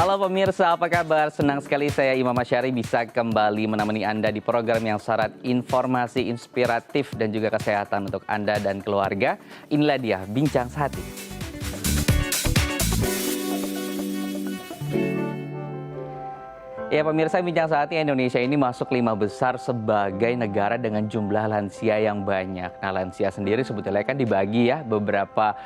Halo pemirsa, apa kabar? Senang sekali saya Imam Asyari bisa kembali menemani Anda di program yang syarat informasi inspiratif dan juga kesehatan untuk Anda dan keluarga. Inilah dia, Bincang Sehati. Ya pemirsa, Bincang Sehati Indonesia ini masuk 5 besar sebagai negara dengan jumlah lansia yang banyak. Nah, lansia sendiri sebetulnya kan dibagi ya beberapa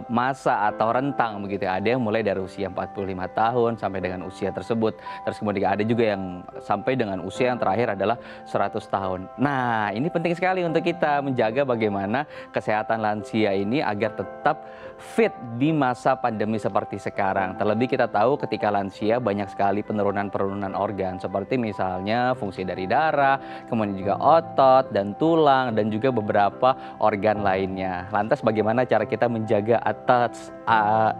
masa atau rentang begitu. Ada yang mulai dari usia 45 tahun sampai dengan usia tersebut. Terus kemudian ada juga yang sampai dengan usia yang terakhir adalah 100 tahun. Nah, ini penting sekali untuk kita menjaga bagaimana kesehatan lansia ini agar tetap fit di masa pandemi seperti sekarang. Terlebih kita tahu ketika lansia banyak sekali penurunan organ seperti misalnya fungsi dari darah, kemudian juga otot dan tulang dan juga beberapa organ lainnya. Lantas bagaimana cara kita menjaga atas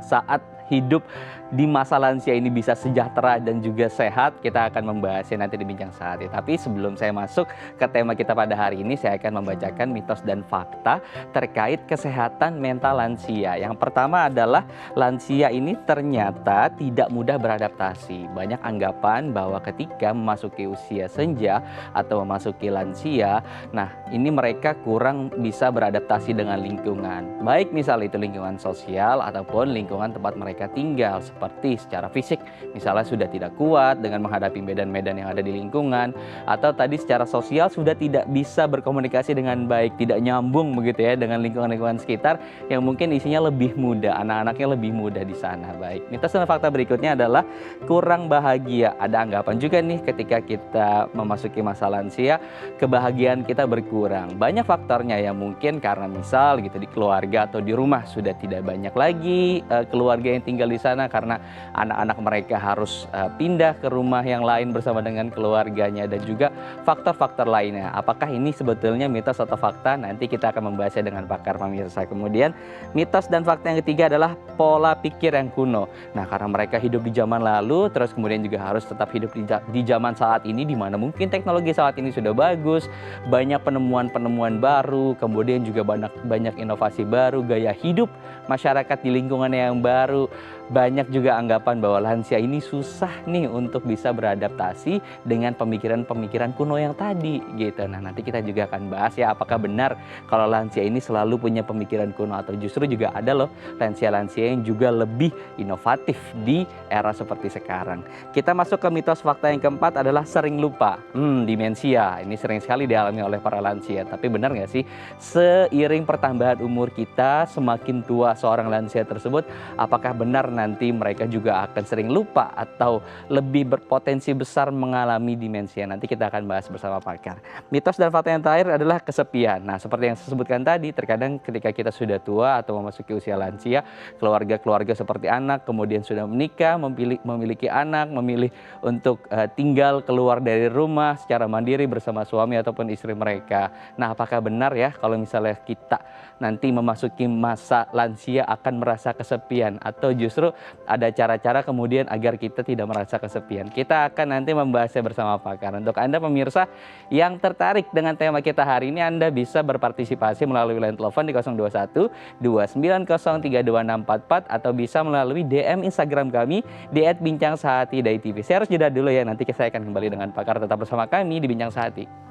saat hidup di masa lansia ini bisa sejahtera dan juga sehat? Kita akan membahasnya nanti di Bincang Sehati. Tapi sebelum saya masuk ke tema kita pada hari ini, saya akan membacakan mitos dan fakta terkait kesehatan mental lansia. Yang pertama adalah lansia ini ternyata tidak mudah beradaptasi. Banyak anggapan bahwa ketika memasuki usia senja atau memasuki lansia, nah ini mereka kurang bisa beradaptasi dengan lingkungan. Baik misal itu lingkungan sosial ataupun lingkungan tempat mereka tinggal, seperti secara fisik misalnya sudah tidak kuat dengan menghadapi medan-medan yang ada di lingkungan, atau tadi secara sosial sudah tidak bisa berkomunikasi dengan baik, tidak nyambung begitu ya dengan lingkungan-lingkungan sekitar yang mungkin isinya lebih muda, anak-anaknya lebih muda di sana. Baik, mitos dan fakta berikutnya adalah kurang bahagia. Ada anggapan juga nih ketika kita memasuki masa lansia, kebahagiaan kita berkurang. Banyak faktornya yang mungkin karena misal gitu di keluarga atau di rumah sudah tidak banyak lagi keluarga yang tinggal di sana karena anak-anak mereka harus pindah ke rumah yang lain bersama dengan keluarganya, dan juga faktor-faktor lainnya. Apakah ini sebetulnya mitos atau fakta? Nanti kita akan membahasnya dengan pakar pemirsa. Kemudian mitos dan fakta yang ketiga adalah pola pikir yang kuno. Nah, karena mereka hidup di zaman lalu, terus kemudian juga harus tetap hidup di zaman saat ini, di mana mungkin teknologi saat ini sudah bagus, banyak penemuan-penemuan baru, kemudian juga banyak inovasi baru, gaya hidup masyarakat di lingkungan yang baru. Banyak juga anggapan bahwa lansia ini susah nih untuk bisa beradaptasi dengan pemikiran-pemikiran kuno yang tadi gitu. Nah, nanti kita juga akan bahas ya apakah benar kalau lansia ini selalu punya pemikiran kuno atau justru juga ada loh lansia-lansia yang juga lebih inovatif di era seperti sekarang. Kita masuk ke mitos fakta yang keempat adalah sering lupa. Demensia ini sering sekali dialami oleh para lansia. Tapi benar nggak sih seiring pertambahan umur kita, semakin tua seorang lansia tersebut, apakah benar nanti mereka juga akan sering lupa atau lebih berpotensi besar mengalami demensia? Nanti kita akan bahas bersama pakar. Mitos dan fakta yang terakhir adalah kesepian. Nah, seperti yang saya sebutkan tadi, terkadang ketika kita sudah tua atau memasuki usia lansia, keluarga-keluarga seperti anak kemudian sudah menikah, memiliki anak, memilih untuk tinggal keluar dari rumah secara mandiri bersama suami ataupun istri mereka. Nah, apakah benar ya kalau misalnya kita nanti memasuki masa lansia akan merasa kesepian, atau justru ada cara-cara kemudian agar kita tidak merasa kesepian? Kita akan nanti membahasnya bersama pakar. Untuk Anda pemirsa yang tertarik dengan tema kita hari ini, Anda bisa berpartisipasi melalui line telepon di 021 290 32644 atau bisa melalui DM Instagram kami di @bincang_sehati_tv. Saya harus jeda dulu ya, nanti saya akan kembali dengan pakar. Tetap bersama kami di Bincang Sehati.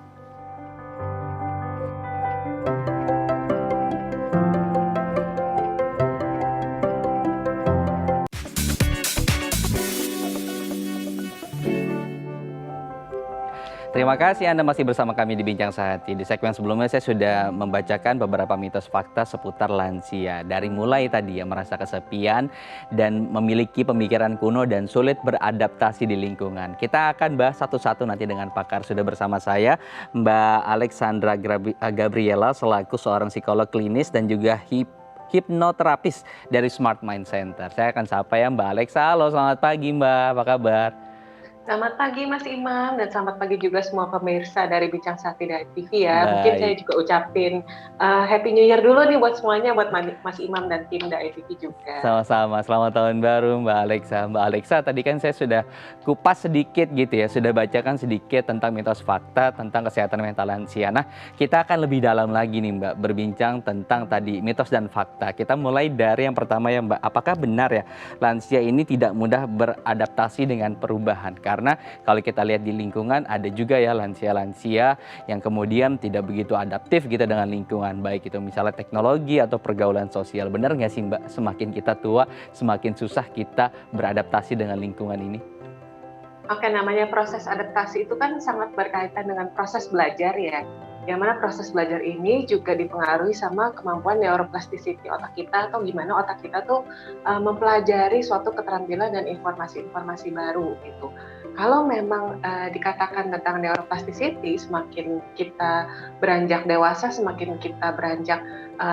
Terima kasih Anda masih bersama kami di Bincang Sehati. Di segmen sebelumnya saya sudah membacakan beberapa mitos fakta seputar lansia. Dari mulai tadi ya merasa kesepian dan memiliki pemikiran kuno dan sulit beradaptasi di lingkungan. Kita akan bahas satu-satu nanti dengan pakar. Sudah bersama saya Mbak Alexandra Gabriela selaku seorang psikolog klinis dan juga hipnoterapis dari Smart Mind Center. Saya akan sapa ya Mbak Alex. Halo, selamat pagi Mbak, apa kabar? Selamat pagi Mas Imam dan selamat pagi juga semua pemirsa dari Bincang Sakti dari TV ya. Mungkin saya Baik, juga ucapin Happy New Year dulu nih buat semuanya, buat Mas Imam dan tim dari TV juga. sama-sama. Selamat tahun baru Mbak Alexa. Mbak Alexa, tadi kan saya sudah kupas sedikit gitu ya, sudah bacakan sedikit tentang mitos fakta tentang kesehatan mental lansia. Nah, kita akan lebih dalam lagi nih Mbak, berbincang tentang tadi mitos dan fakta. Kita mulai dari yang pertama ya Mbak, apakah benar ya lansia ini tidak mudah beradaptasi dengan perubahan? Karena kalau kita lihat di lingkungan ada juga ya lansia-lansia yang kemudian tidak begitu adaptif gitu dengan lingkungan, baik itu misalnya teknologi atau pergaulan sosial. Benar nggak sih Mbak, semakin kita tua semakin susah kita beradaptasi dengan lingkungan ini? Oke, namanya proses adaptasi itu kan sangat berkaitan dengan proses belajar ya. Yang mana proses belajar ini juga dipengaruhi sama kemampuan neuroplasticity otak kita atau gimana otak kita tuh mempelajari suatu keterampilan dan informasi-informasi baru gitu. Kalau memang dikatakan tentang neuroplasticity, semakin kita beranjak dewasa, semakin kita beranjak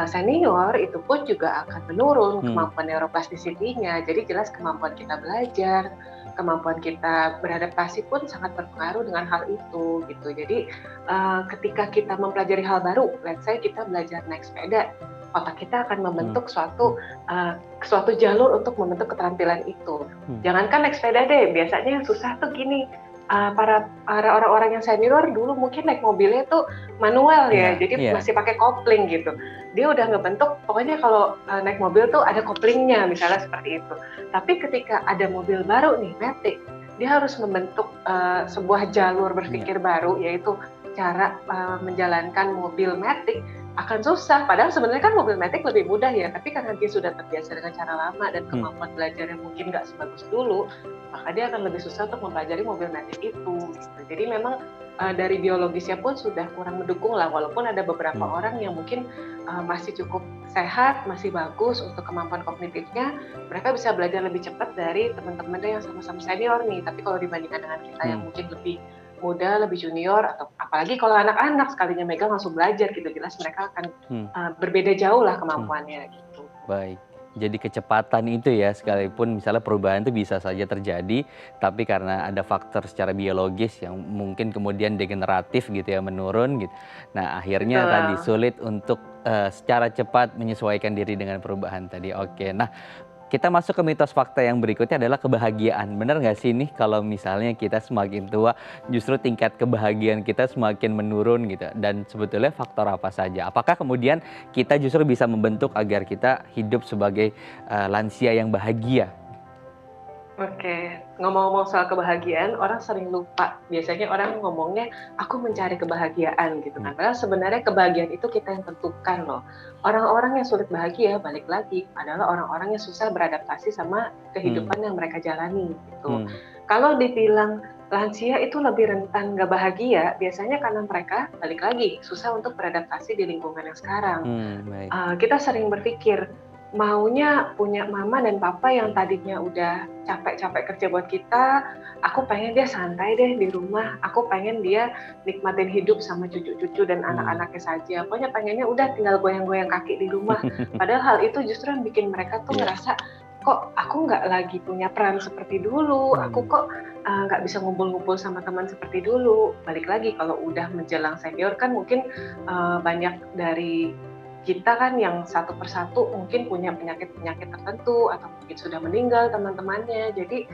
senior, itu pun juga akan menurun kemampuan neuroplasticity-nya. Jadi jelas kemampuan kita belajar, kemampuan kita beradaptasi pun sangat berpengaruh dengan hal itu gitu. Jadi ketika kita mempelajari hal baru, let's say kita belajar naik sepeda, otak kita akan membentuk suatu jalur untuk membentuk keterampilan itu. Jangankan naik sepeda deh, biasanya yang susah tuh gini. Para orang-orang yang senior dulu mungkin naik mobilnya tuh manual ya, jadi masih pakai kopling gitu. Dia udah ngebentuk, pokoknya kalau naik mobil tuh ada koplingnya, misalnya seperti itu. Tapi ketika ada mobil baru nih, matic, dia harus membentuk sebuah jalur berpikir baru, yaitu cara menjalankan mobil matic akan susah. Padahal sebenarnya kan mobil matic lebih mudah ya, tapi karena dia sudah terbiasa dengan cara lama dan kemampuan belajarnya mungkin nggak sebagus dulu, maka dia akan lebih susah untuk mempelajari mobil matic itu. Gitu. Jadi memang dari biologisnya pun sudah kurang mendukung lah, walaupun ada beberapa orang yang mungkin masih cukup sehat, masih bagus untuk kemampuan kognitifnya, mereka bisa belajar lebih cepat dari teman-temannya yang sama-sama senior nih. Tapi kalau dibandingkan dengan kita yang mungkin lebih muda, lebih junior, atau apalagi kalau anak-anak sekalinya megang langsung belajar gitu, jelas mereka akan berbeda jauh lah kemampuannya gitu. Baik. Jadi kecepatan itu ya, sekalipun misalnya perubahan itu bisa saja terjadi, tapi karena ada faktor secara biologis yang mungkin kemudian degeneratif gitu ya, menurun gitu. Nah akhirnya tadi sulit untuk secara cepat menyesuaikan diri dengan perubahan tadi. Oke, nah kita masuk ke mitos fakta yang berikutnya adalah kebahagiaan. Benar nggak sih nih kalau misalnya kita semakin tua justru tingkat kebahagiaan kita semakin menurun gitu. Dan sebetulnya faktor apa saja? Apakah kemudian kita justru bisa membentuk agar kita hidup sebagai lansia yang bahagia? Oke, ngomong-ngomong soal kebahagiaan, orang sering lupa. Biasanya orang ngomongnya, aku mencari kebahagiaan gitu kan. Padahal sebenarnya kebahagiaan itu kita yang tentukan loh. Orang-orang yang sulit bahagia, balik lagi, adalah orang-orang yang susah beradaptasi sama kehidupan yang mereka jalani gitu. Kalau dibilang lansia itu lebih rentan gak bahagia, biasanya karena mereka, balik lagi, susah untuk beradaptasi di lingkungan yang sekarang. Kita sering berpikir, maunya punya mama dan papa yang tadinya udah capek-capek kerja buat kita, aku pengen dia santai deh di rumah, aku pengen dia nikmatin hidup sama cucu-cucu dan anak-anaknya saja. Pokoknya pengennya udah tinggal goyang-goyang kaki di rumah. Padahal hal itu justru yang bikin mereka tuh ngerasa, kok aku nggak lagi punya peran seperti dulu, aku kok nggak bisa ngumpul-ngumpul sama teman seperti dulu. Balik lagi kalau udah menjelang senior kan mungkin banyak dari kita kan yang satu persatu mungkin punya penyakit-penyakit tertentu atau mungkin sudah meninggal teman-temannya. Jadi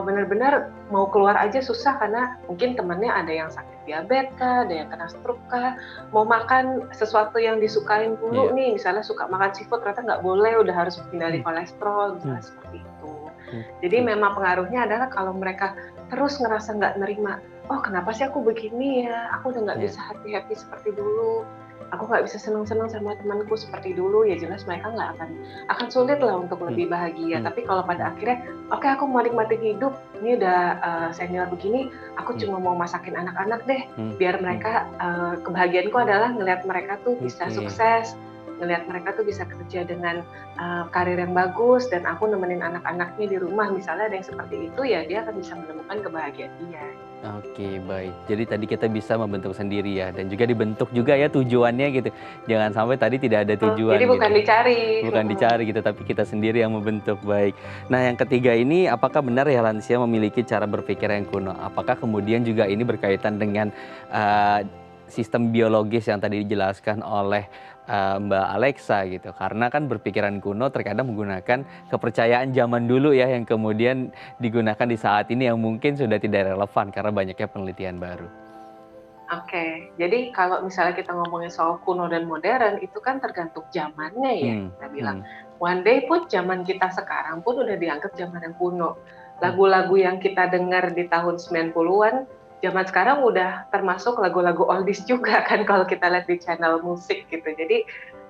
benar-benar mau keluar aja susah karena mungkin temannya ada yang sakit diabetes kah, ada yang kena stroke kah, mau makan sesuatu yang disukain dulu nih, misalnya suka makan seafood ternyata nggak boleh, udah harus menghindari kolesterol, misalnya seperti itu. Jadi memang pengaruhnya adalah kalau mereka terus ngerasa nggak nerima, oh kenapa sih aku begini ya, aku udah nggak bisa happy-happy seperti dulu, aku nggak bisa senang-senang sama temanku seperti dulu, ya jelas mereka nggak akan sulit lah untuk lebih bahagia. Tapi kalau pada akhirnya, oke aku mau nikmatin hidup, ini udah senior begini, aku cuma mau masakin anak-anak deh, biar mereka kebahagiaanku adalah ngelihat mereka tuh bisa sukses, ngelihat mereka tuh bisa kerja dengan karir yang bagus dan aku nemenin anak-anaknya di rumah, misalnya ada yang seperti itu ya dia akan bisa menemukan kebahagiaan dia. Oke, baik. Jadi tadi kita bisa membentuk sendiri ya, dan juga dibentuk juga ya tujuannya gitu. Jangan sampai tadi tidak ada Jadi tujuan bukan gitu. dicari. Bukan dicari gitu, tapi kita sendiri yang membentuk, baik. Nah, yang ketiga ini, apakah benar ya lansia memiliki cara berpikir yang kuno? Apakah kemudian juga ini berkaitan dengan sistem biologis yang tadi dijelaskan oleh Mbak Alexa gitu? Karena kan berpikiran kuno terkadang menggunakan kepercayaan zaman dulu ya, yang kemudian digunakan di saat ini yang mungkin sudah tidak relevan karena banyaknya penelitian baru. Oke, jadi kalau misalnya kita ngomongin soal kuno dan modern, itu kan tergantung zamannya ya, Hmm, kita bilang. hmm, One day pun zaman kita sekarang pun udah dianggap zaman yang kuno. hmm. Lagu-lagu yang kita dengar di tahun 90-an, zaman sekarang udah termasuk lagu-lagu oldies juga kan kalau kita lihat di channel musik gitu. Jadi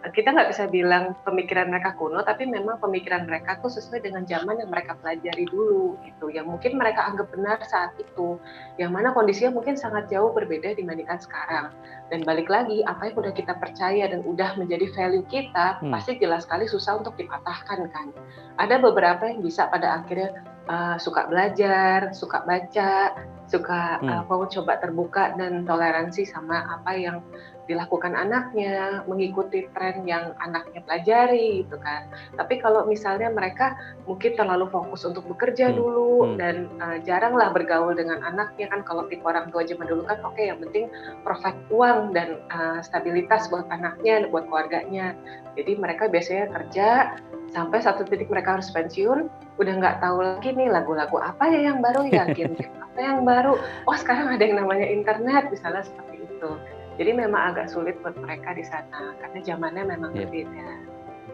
kita nggak bisa bilang pemikiran mereka kuno, tapi memang pemikiran mereka tuh sesuai dengan zaman yang mereka pelajari dulu gitu. Yang mungkin mereka anggap benar saat itu, yang mana kondisinya mungkin sangat jauh berbeda dibandingkan sekarang. Dan balik lagi, apa yang udah kita percaya dan udah menjadi value kita, pasti jelas sekali susah untuk dipatahkan kan. Ada beberapa yang bisa pada akhirnya suka belajar, suka baca, suka mau coba terbuka dan toleransi sama apa yang dilakukan anaknya, mengikuti tren yang anaknya pelajari gitu kan. Tapi kalau misalnya mereka mungkin terlalu fokus untuk bekerja dulu dan jaranglah bergaul dengan anaknya kan, kalau tipe orang tua zaman dulu kan oke, yang penting provide uang dan stabilitas buat anaknya, buat keluarganya. Jadi mereka biasanya kerja sampai satu titik mereka harus pensiun, udah nggak tahu lagi nih lagu-lagu apa ya yang baru ya, game-game apa yang baru. Oh sekarang ada yang namanya internet, misalnya seperti itu. Jadi memang agak sulit buat mereka di sana karena zamannya memang berbeda.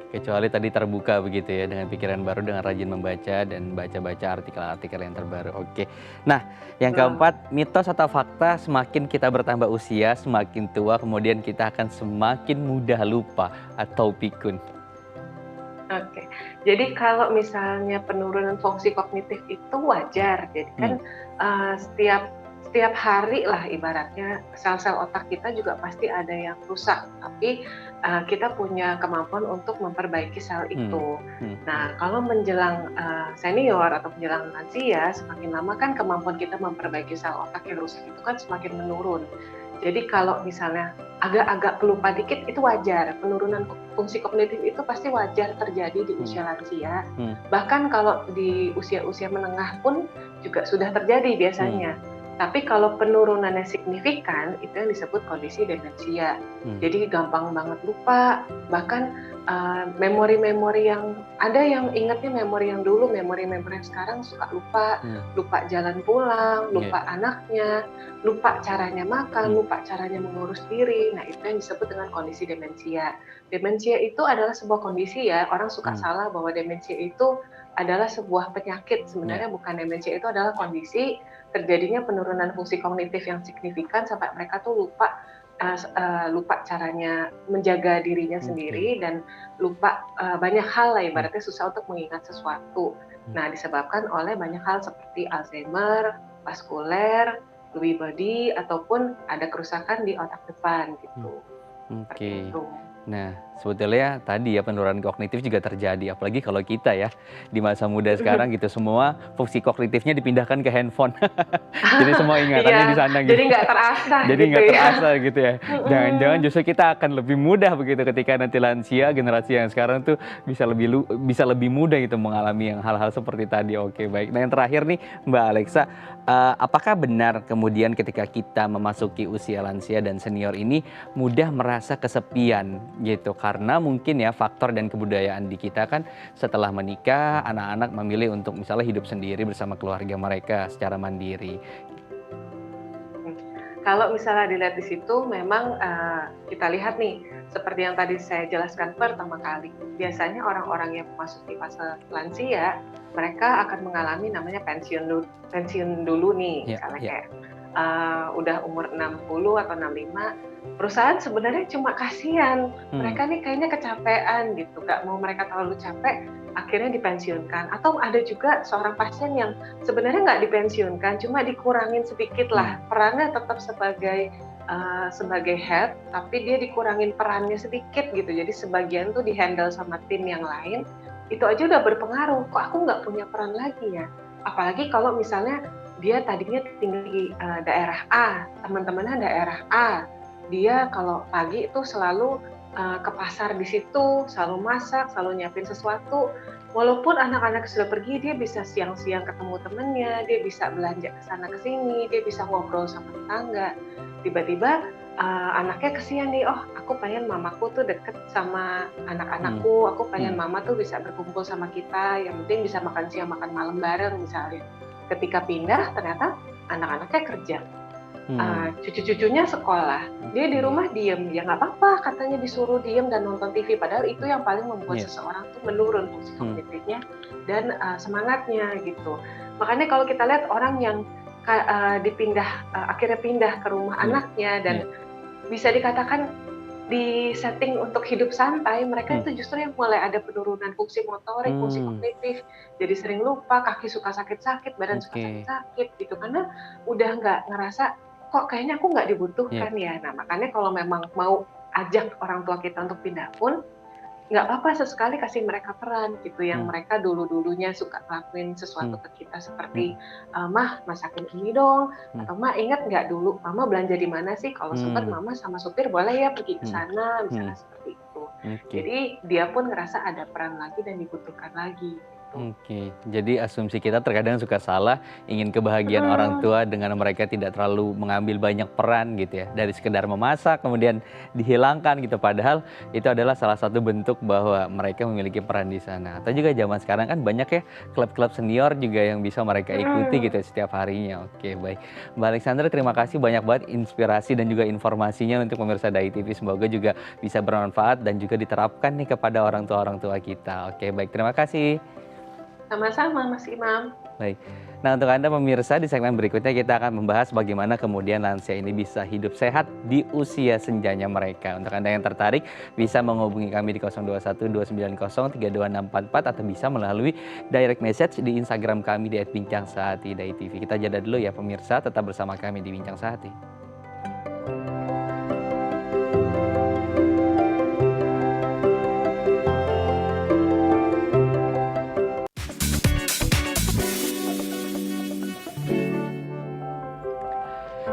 Kecuali tadi terbuka begitu ya, dengan pikiran baru, dengan rajin membaca dan baca-baca artikel-artikel yang terbaru. Oke. Nah, yang keempat, mitos atau fakta semakin kita bertambah usia, semakin tua, kemudian kita akan semakin mudah lupa atau pikun. Oke, jadi kalau misalnya penurunan fungsi kognitif itu wajar. Jadi kan setiap hari lah ibaratnya sel-sel otak kita juga pasti ada yang rusak. Tapi kita punya kemampuan untuk memperbaiki sel itu. Nah, kalau menjelang senior atau menjelang lansia, semakin lama kan kemampuan kita memperbaiki sel otak yang rusak itu kan semakin menurun. Jadi kalau misalnya agak-agak pelupa dikit itu wajar. Penurunan fungsi kognitif itu pasti wajar terjadi di usia lansia. Bahkan kalau di usia-usia menengah pun juga sudah terjadi biasanya. Tapi kalau penurunannya signifikan, itu yang disebut kondisi demensia. Jadi gampang banget lupa, bahkan memori-memori yang ada yang ingatnya memori yang dulu, memori-memori yang sekarang suka lupa, lupa jalan pulang, lupa anaknya, lupa caranya makan, lupa caranya mengurus diri. Nah, itu yang disebut dengan kondisi demensia. Demensia itu adalah sebuah kondisi ya, orang suka salah bahwa demensia itu adalah sebuah penyakit. Sebenarnya bukan, demensia itu adalah kondisi terjadinya penurunan fungsi kognitif yang signifikan sampai mereka tuh lupa caranya menjaga dirinya sendiri dan lupa banyak hal lah, ibaratnya susah untuk mengingat sesuatu. Nah, disebabkan oleh banyak hal seperti Alzheimer, vaskuler, Lewy body, ataupun ada kerusakan di otak depan gitu. Oke. Nah, sebetulnya tadi ya penurunan kognitif juga terjadi, apalagi kalau kita ya di masa muda sekarang gitu, semua fungsi kognitifnya dipindahkan ke handphone. Jadi semua ingatannya di sana gitu. Jadi nggak terasa. Jadi nggak terasa gitu ya. Jangan-jangan justru kita akan lebih mudah begitu ketika nanti lansia, generasi yang sekarang tuh bisa lebih mudah gitu mengalami yang hal-hal seperti tadi. Oke, baik. Nah, yang terakhir nih Mbak Alexa, apakah benar kemudian ketika kita memasuki usia lansia dan senior ini mudah merasa kesepian gitu? Karena mungkin ya faktor dan kebudayaan di kita kan setelah menikah, anak-anak memilih untuk misalnya hidup sendiri bersama keluarga mereka secara mandiri. Kalau misalnya dilihat di situ, memang kita lihat nih, seperti yang tadi saya jelaskan pertama kali, biasanya orang-orang yang memasuki fase lansia, mereka akan mengalami namanya pensiun dulu nih, misalnya kayak udah umur 60 atau 65, perusahaan sebenarnya cuma kasihan, mereka nih kayaknya kecapean gitu, nggak mau mereka terlalu capek, akhirnya dipensiunkan. Atau ada juga seorang pasien yang sebenarnya nggak dipensiunkan, cuma dikurangin sedikit lah, perannya tetap sebagai sebagai head, tapi dia dikurangin perannya sedikit gitu. Jadi sebagian tuh di-handle sama tim yang lain, itu aja udah berpengaruh. Kok aku nggak punya peran lagi ya? Apalagi kalau misalnya dia tadinya tinggal di daerah A, teman-temannya daerah A. Dia kalau pagi itu selalu ke pasar di situ, selalu masak, selalu nyiapin sesuatu. Walaupun anak-anak sudah pergi, dia bisa siang-siang ketemu temennya, dia bisa belanja ke sana ke sini, dia bisa ngobrol sama tetangga. Tiba-tiba anaknya kesian nih, oh aku pengen mamaku tuh deket sama anak-anakku, aku pengen mama tuh bisa berkumpul sama kita, yang penting bisa makan siang makan malam bareng misalnya. Ketika pindah ternyata anak-anaknya kerja, cucu-cucunya sekolah, dia di rumah diem, ya nggak apa-apa katanya disuruh diem dan nonton TV, padahal itu yang paling membuat seseorang tuh menurun fungsi kognitifnya dan semangatnya gitu. Makanya kalau kita lihat orang yang akhirnya pindah ke rumah anaknya dan bisa dikatakan di setting untuk hidup santai, mereka itu justru yang mulai ada penurunan fungsi motorik, fungsi kognitif, jadi sering lupa, kaki suka sakit-sakit, badan suka sakit-sakit gitu, karena udah nggak ngerasa kok kayaknya aku nggak dibutuhkan ya. Nah makanya kalau memang mau ajak orang tua kita untuk pindah pun nggak apa-apa, sesekali kasih mereka peran gitu, yang mereka dulunya suka ngelakuin sesuatu ke kita seperti mah masakin ini dong, atau mah ingat nggak dulu mama belanja di mana sih, kalau sempat mama sama supir boleh ya pergi ke sana, misalnya seperti itu. Jadi dia pun ngerasa ada peran lagi dan dibutuhkan lagi. Oke, jadi asumsi kita terkadang suka salah, ingin kebahagiaan orang tua dengan mereka tidak terlalu mengambil banyak peran gitu ya, dari sekedar memasak kemudian dihilangkan gitu, padahal itu adalah salah satu bentuk bahwa mereka memiliki peran di sana. Atau juga zaman sekarang kan banyak ya klub-klub senior juga yang bisa mereka ikuti gitu ya setiap harinya. Oke, baik. Mbak Alexandra, terima kasih banyak banget inspirasi dan juga informasinya untuk pemirsa Dai TV. Semoga juga bisa bermanfaat dan juga diterapkan nih kepada orang tua kita. Oke, baik. Terima kasih. Sama-sama Mas Imam. Baik. Nah, untuk Anda pemirsa, di segmen berikutnya kita akan membahas bagaimana kemudian lansia ini bisa hidup sehat di usia senjanya mereka. Untuk Anda yang tertarik, bisa menghubungi kami di 021 290 32644 atau bisa melalui direct message di Instagram kami di @bincangsaati.tv. Kita jeda dulu ya pemirsa, tetap bersama kami di Bincang Sehati.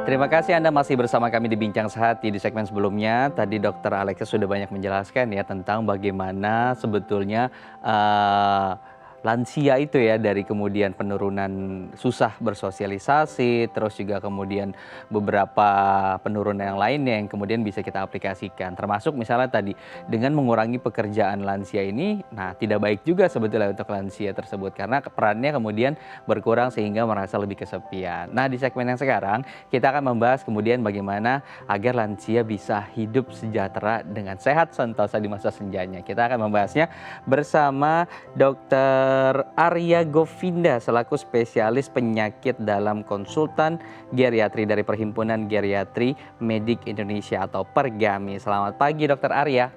Terima kasih Anda masih bersama kami di Bincang Sehati. Di segmen sebelumnya, tadi Dokter Alexa sudah banyak menjelaskan ya tentang bagaimana sebetulnya lansia itu ya, dari kemudian penurunan susah bersosialisasi, terus juga kemudian beberapa penurunan yang lainnya yang kemudian bisa kita aplikasikan. Termasuk misalnya tadi dengan mengurangi pekerjaan lansia ini, nah tidak baik juga sebetulnya untuk lansia tersebut karena perannya kemudian berkurang sehingga merasa lebih kesepian. Nah, di segmen yang sekarang kita akan membahas kemudian bagaimana agar lansia bisa hidup sejahtera dengan sehat sentosa di masa senjanya. Kita akan membahasnya bersama Dr. Arya Govinda selaku spesialis penyakit dalam konsultan geriatri dari Perhimpunan Geriatri Medik Indonesia atau Pergami. Selamat pagi Dr. Arya.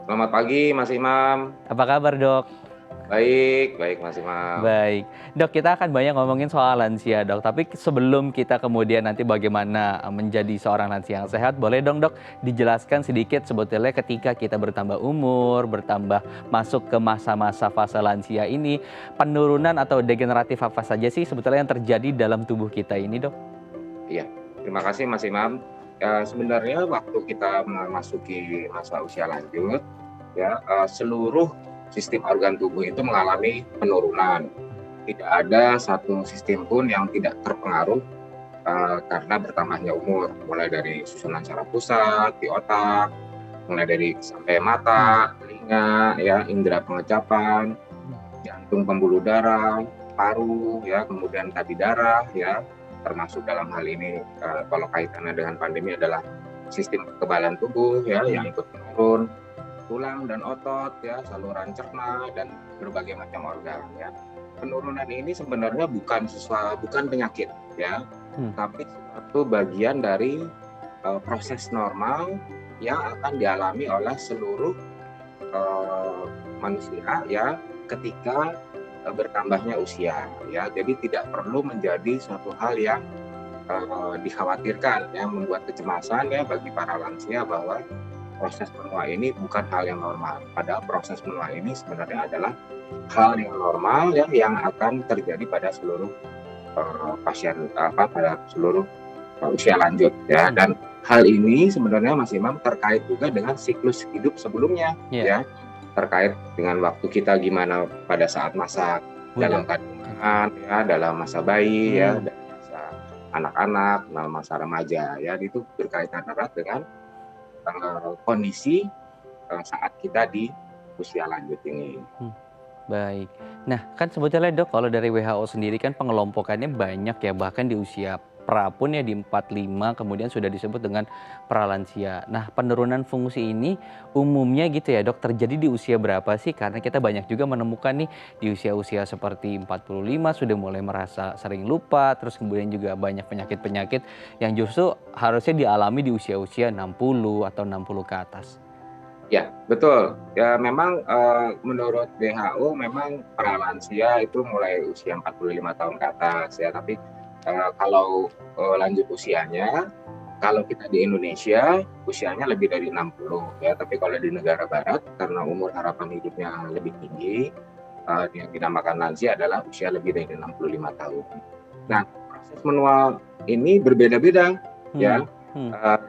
Selamat pagi Mas Imam. Apa kabar Dok? Baik Mas Imam. Baik. Dok, kita akan banyak ngomongin soal lansia Dok, tapi sebelum kita kemudian nanti bagaimana menjadi seorang lansia yang sehat, boleh dong Dok dijelaskan sedikit sebetulnya ketika kita bertambah umur, bertambah masuk ke masa-masa fase lansia ini, penurunan atau degeneratif apa saja sih sebetulnya yang terjadi dalam tubuh kita ini Dok? Iya, terima kasih Mas Imam. Ya, sebenarnya waktu kita memasuki masa usia lanjut, ya seluruh sistem organ tubuh itu mengalami penurunan. Tidak ada satu sistem pun yang tidak terpengaruh karena bertambahnya umur. Mulai dari susunan saraf pusat, di otak, mulai dari sampai mata, telinga, ya, indera pengecapan, jantung, pembuluh darah, paru, ya, kemudian tadi darah, ya, termasuk dalam hal ini kalau kaitannya dengan pandemi adalah sistem kekebalan tubuh, ya, yang ikut menurun. Tulang dan otot, ya, saluran cerna dan berbagai macam organ, ya. Penurunan ini sebenarnya bukan penyakit, ya, tapi suatu bagian dari proses normal yang akan dialami oleh seluruh manusia, ya, ketika bertambahnya usia, ya. Jadi tidak perlu menjadi suatu hal yang dikhawatirkan ya, membuat kecemasan ya bagi para lansia bahwa proses menua ini bukan hal yang normal. Padahal proses menua ini sebenarnya adalah hal yang normal ya, yang akan terjadi pada seluruh pasien pada seluruh usia lanjut ya. Dan hal ini sebenarnya Mas Imam terkait juga dengan siklus hidup sebelumnya ya, terkait dengan waktu kita gimana pada saat masa dalam kandungan ya, dalam masa bayi ya, dalam masa anak-anak, dalam masa remaja ya, itu berkaitan erat dengan kondisi saat kita di usia lanjut ini. Baik. Nah, kan sebetulnya Dok, kalau dari WHO sendiri kan pengelompokannya banyak ya, bahkan di usia pra pun ya di 45 kemudian sudah disebut dengan pralansia. Nah, penurunan fungsi ini umumnya gitu ya Dok, terjadi di usia berapa sih? Karena kita banyak juga menemukan nih di usia-usia seperti 45 sudah mulai merasa sering lupa, terus kemudian juga banyak penyakit-penyakit yang justru harusnya dialami di usia-usia 60 atau 60 ke atas. Ya, betul. Ya, memang menurut WHO memang pralansia itu mulai usia 45 tahun ke atas ya. Tapi kalau lanjut usianya, kalau kita di Indonesia usianya lebih dari 60 ya. Tapi kalau di negara barat karena umur harapan hidupnya lebih tinggi, yang dinamakan lansia adalah usia lebih dari 65 tahun. Nah, proses menua ini berbeda-beda ya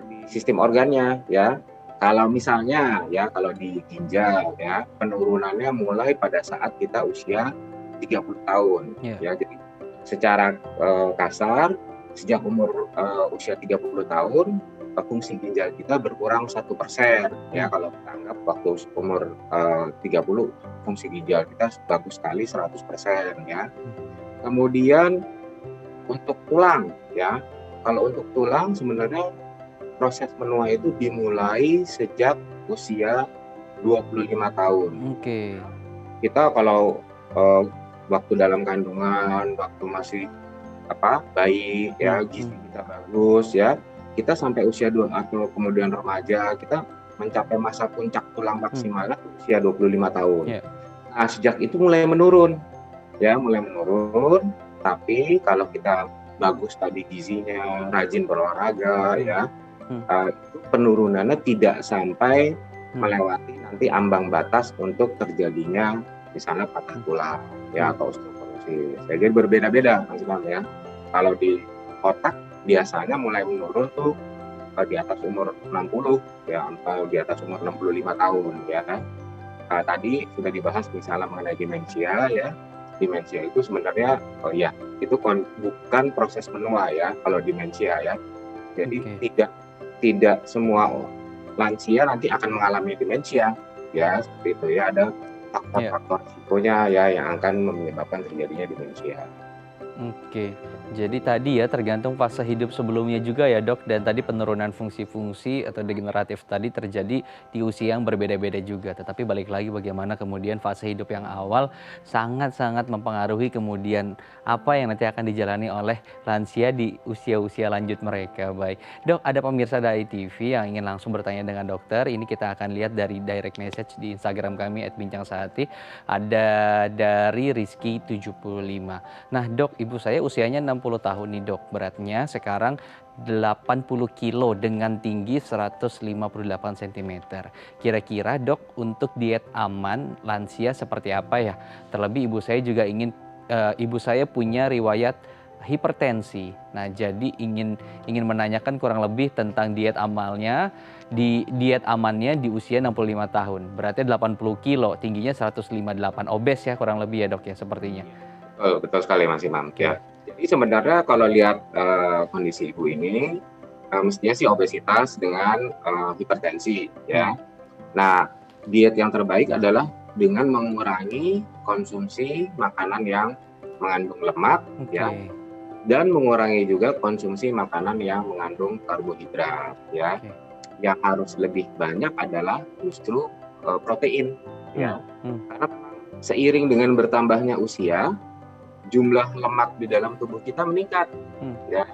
di sistem organnya ya. Kalau misalnya ya, kalau di ginjal ya, penurunannya mulai pada saat kita usia 30 tahun ya. Jadi secara kasar sejak umur usia 30 tahun fungsi ginjal kita berkurang 1% ya. Kalau kita anggap waktu umur 30 fungsi ginjal kita bagus sekali 100% ya. Kemudian untuk tulang ya. Kalau untuk tulang sebenarnya proses menua itu dimulai sejak usia 25 tahun. Kita kalau waktu dalam kandungan, waktu masih bayi ya, gizi kita bagus ya, kita sampai usia 2 atau kemudian remaja, kita mencapai masa puncak tulang maksimalnya usia 25 tahun. Nah, sejak itu mulai menurun. Ya, mulai menurun, tapi kalau kita bagus tadi gizinya, rajin berolahraga ya, itu penurunannya tidak sampai melewati nanti ambang batas untuk terjadinya misalnya patah tulang ya atau osteoporosis. Jadi berbeda-beda Mas Imam ya. Kalau di otak biasanya mulai menurun tuh di atas umur 60 ya, atau di atas umur 65 tahun ya. Tadi sudah dibahas misalnya mengenai demensia ya. Demensia itu sebenarnya itu bukan proses menua ya kalau demensia ya. Jadi tidak semua lansia nanti akan mengalami demensia ya, seperti itu ya, ada faktor-faktor risikonya ya yang akan menyebabkan terjadinya demensia. Jadi tadi ya tergantung fase hidup sebelumnya juga ya Dok, dan tadi penurunan fungsi-fungsi atau degeneratif tadi terjadi di usia yang berbeda-beda juga. Tetapi balik lagi bagaimana kemudian fase hidup yang awal sangat-sangat mempengaruhi kemudian apa yang nanti akan dijalani oleh lansia di usia-usia lanjut mereka. Baik Dok, ada pemirsa dari TV yang ingin langsung bertanya dengan dokter. Ini kita akan lihat dari direct message di Instagram kami @bincang-sehati. Ada dari Rizky 75. Nah Dok, ibu saya usianya 60 tahun nih Dok, beratnya sekarang 80 kilo dengan tinggi 158 cm. Kira-kira Dok, untuk diet aman lansia seperti apa ya? Terlebih ibu saya juga ibu saya punya riwayat hipertensi. Nah, jadi ingin menanyakan kurang lebih tentang diet amannya di usia 65 tahun. Beratnya 80 kilo, tingginya 158, obes ya kurang lebih ya Dok ya sepertinya. Betul sekali Mas Imam ya. Jadi sebenarnya kalau lihat kondisi ibu ini mestinya sih obesitas dengan hipertensi ya. Nah, diet yang terbaik adalah dengan mengurangi konsumsi makanan yang mengandung lemak ya, dan mengurangi juga konsumsi makanan yang mengandung karbohidrat ya. Yang harus lebih banyak adalah justru protein ya. Karena seiring dengan bertambahnya usia, jumlah lemak di dalam tubuh kita meningkat ya.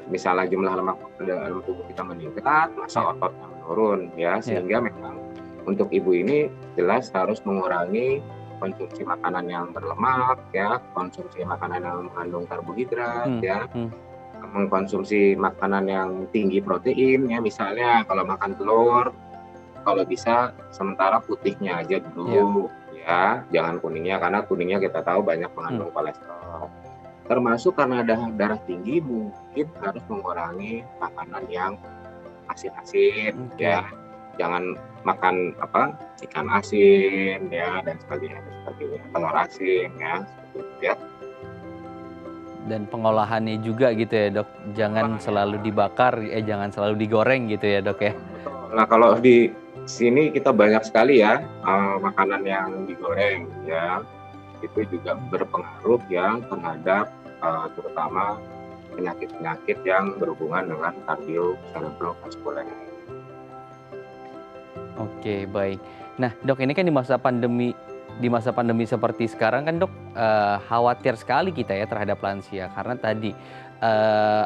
Misalnya jumlah lemak di dalam tubuh kita meningkat, massa ototnya menurun ya, sehingga memang untuk ibu ini jelas harus mengurangi konsumsi makanan yang berlemak ya, konsumsi makanan yang mengandung karbohidrat ya. mengkonsumsi makanan yang tinggi protein ya, misalnya kalau makan telur, kalau bisa sementara putihnya aja dulu ya, jangan kuningnya, karena kuningnya kita tahu banyak mengandung kolesterol. Termasuk karena darah tinggi mungkin harus mengurangi makanan yang asin-asin ya. Jangan makan ikan asin ya dan sebagainya, telur asin ya, seperti itu ya. Dan pengolahannya juga gitu ya dok, jangan selalu dibakar, jangan selalu digoreng gitu ya dok ya. Nah kalau di sini kita banyak sekali ya makanan yang digoreng ya, itu juga berpengaruh ya terhadap terutama penyakit-penyakit yang berhubungan dengan kardio-cerebrovaskuler. Oke, baik. Nah, dok, ini kan di masa pandemi seperti sekarang kan dok, khawatir sekali kita ya terhadap lansia karena tadi